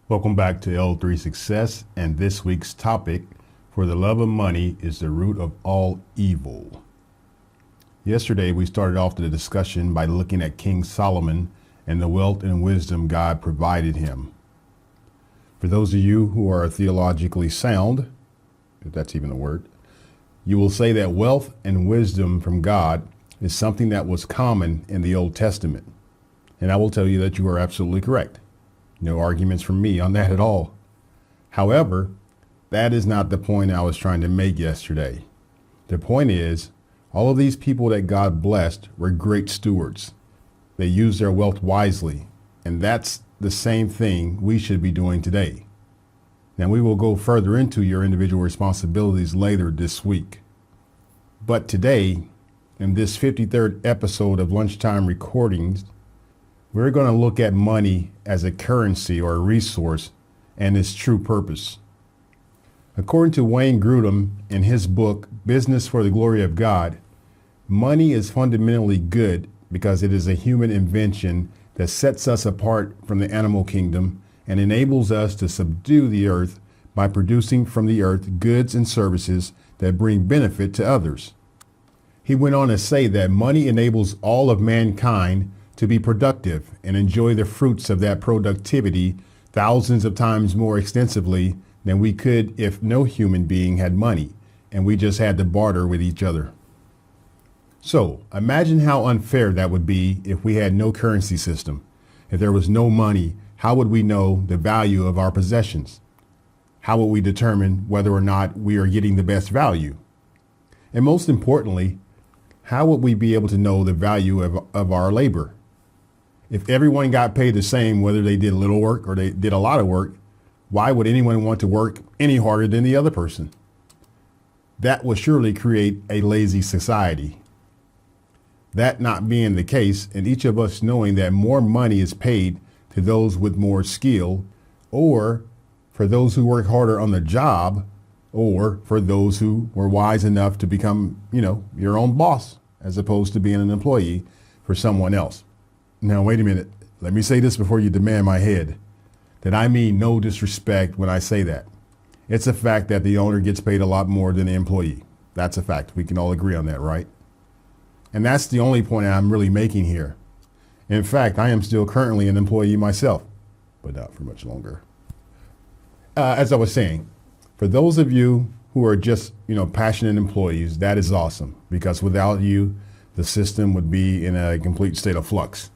Welcome back to L3 Success, and this week's topic, for the love of money is the root of all evil. Yesterday, we started off the discussion by looking at King Solomon and the wealth and wisdom God provided him. For those of you who are theologically sound, if that's even a word, you will say that wealth and wisdom from God is something that was common in the Old Testament. And I will tell you that you are absolutely correct. No arguments from me on that at all. However, that is not the point I was trying to make yesterday. The point is, all of these people that God blessed were great stewards. They used their wealth wisely, and that's the same thing we should be doing today. Now, we will go further into your individual responsibilities later this week. But today, in this 53rd episode of Lunchtime Recordings, we're going to look at money as a currency or a resource and its true purpose. According to Wayne Grudem in his book, Business for the Glory of God, money is fundamentally good because it is a human invention that sets us apart from the animal kingdom and enables us to subdue the earth by producing from the earth goods and services that bring benefit to others. He went on to say that money enables all of mankind to be productive and enjoy the fruits of that productivity thousands of times more extensively than we could if no human being had money and we just had to barter with each other. So imagine how unfair that would be if we had no currency system. If there was no money, how would we know the value of our possessions? How would we determine whether or not we are getting the best value? And most importantly, how would we be able to know the value of our labor? If everyone got paid the same, whether they did little work or they did a lot of work, why would anyone want to work any harder than the other person? That would surely create a lazy society. That not being the case, and each of us knowing that more money is paid to those with more skill, or for those who work harder on the job, or for those who were wise enough to become, your own boss, as opposed to being an employee for someone else. Now, wait a minute. Let me say this before you demand my head, that I mean no disrespect when I say that. It's a fact that the owner gets paid a lot more than the employee. That's a fact. We can all agree on that, right? And that's the only point I'm really making here. In fact, I am still currently an employee myself, but not for much longer. As I was saying, for those of you who are just, passionate employees, that is awesome, because without you, the system would be in a complete state of flux.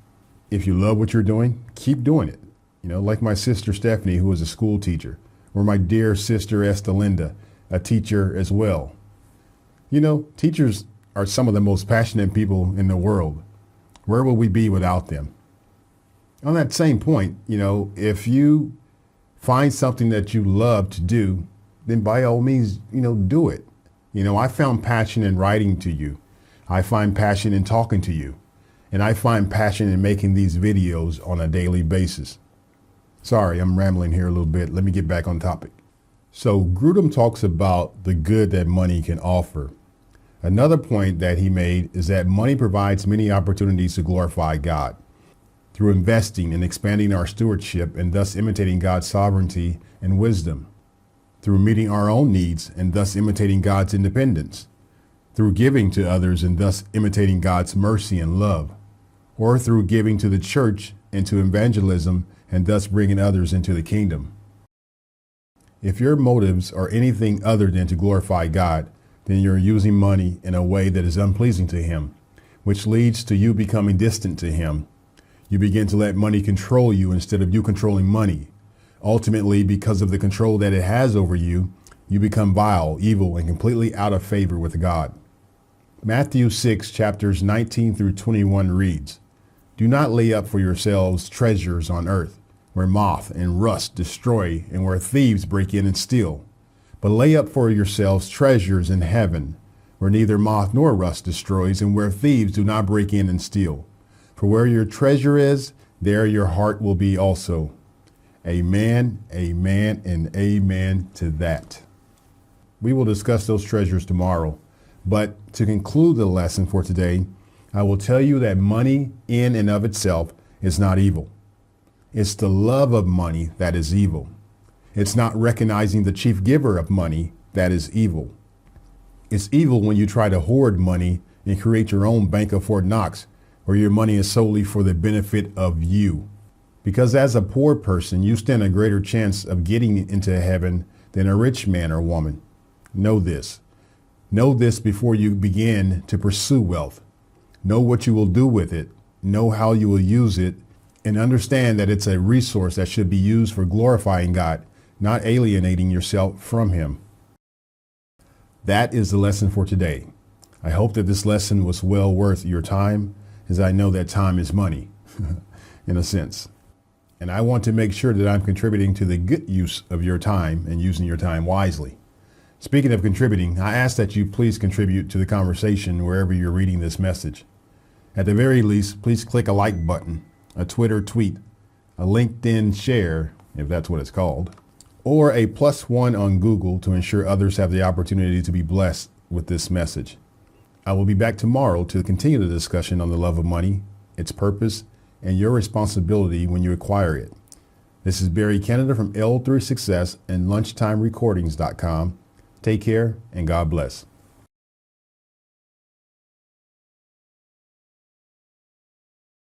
If you love what you're doing, keep doing it. Like my sister Stephanie, who is a school teacher, or my dear sister Estelinda, a teacher as well. Teachers are some of the most passionate people in the world. Where would we be without them? On that same point, if you find something that you love to do, then by all means, do it. I found passion in writing to you. I find passion in talking to you. And I find passion in making these videos on a daily basis. Sorry, I'm rambling here a little bit. Let me get back on topic. So Grudem talks about the good that money can offer. Another point that he made is that money provides many opportunities to glorify God through investing and expanding our stewardship and thus imitating God's sovereignty and wisdom, through meeting our own needs and thus imitating God's independence, through giving to others and thus imitating God's mercy and love, or through giving to the church and to evangelism and thus bringing others into the kingdom. If your motives are anything other than to glorify God, then you're using money in a way that is unpleasing to him, which leads to you becoming distant to him. You begin to let money control you instead of you controlling money. Ultimately, because of the control that it has over you, you become vile, evil, and completely out of favor with God. Matthew 6, chapters 19 through 21 reads, "Do not lay up for yourselves treasures on earth, where moth and rust destroy and where thieves break in and steal. But lay up for yourselves treasures in heaven, where neither moth nor rust destroys and where thieves do not break in and steal. For where your treasure is, there your heart will be also." Amen, amen, and amen to that. We will discuss those treasures tomorrow. But to conclude the lesson for today, I will tell you that money in and of itself is not evil. It's the love of money that is evil. It's not recognizing the chief giver of money that is evil. It's evil when you try to hoard money and create your own Bank of Fort Knox, where your money is solely for the benefit of you. Because as a poor person, you stand a greater chance of getting into heaven than a rich man or woman. Know this. Know this before you begin to pursue wealth. Know what you will do with it. Know how you will use it, and understand that it's a resource that should be used for glorifying God, not alienating yourself from Him. That is the lesson for today. I hope that this lesson was well worth your time, as I know that time is money, in a sense. And I want to make sure that I'm contributing to the good use of your time and using your time wisely. Speaking of contributing, I ask that you please contribute to the conversation wherever you're reading this message. At the very least, please click a like button, a Twitter tweet, a LinkedIn share, if that's what it's called, or a +1 on Google to ensure others have the opportunity to be blessed with this message. I will be back tomorrow to continue the discussion on the love of money, its purpose, and your responsibility when you acquire it. This is Barry Canada from L3 Success and LunchtimeRecordings.com. Take care and God bless.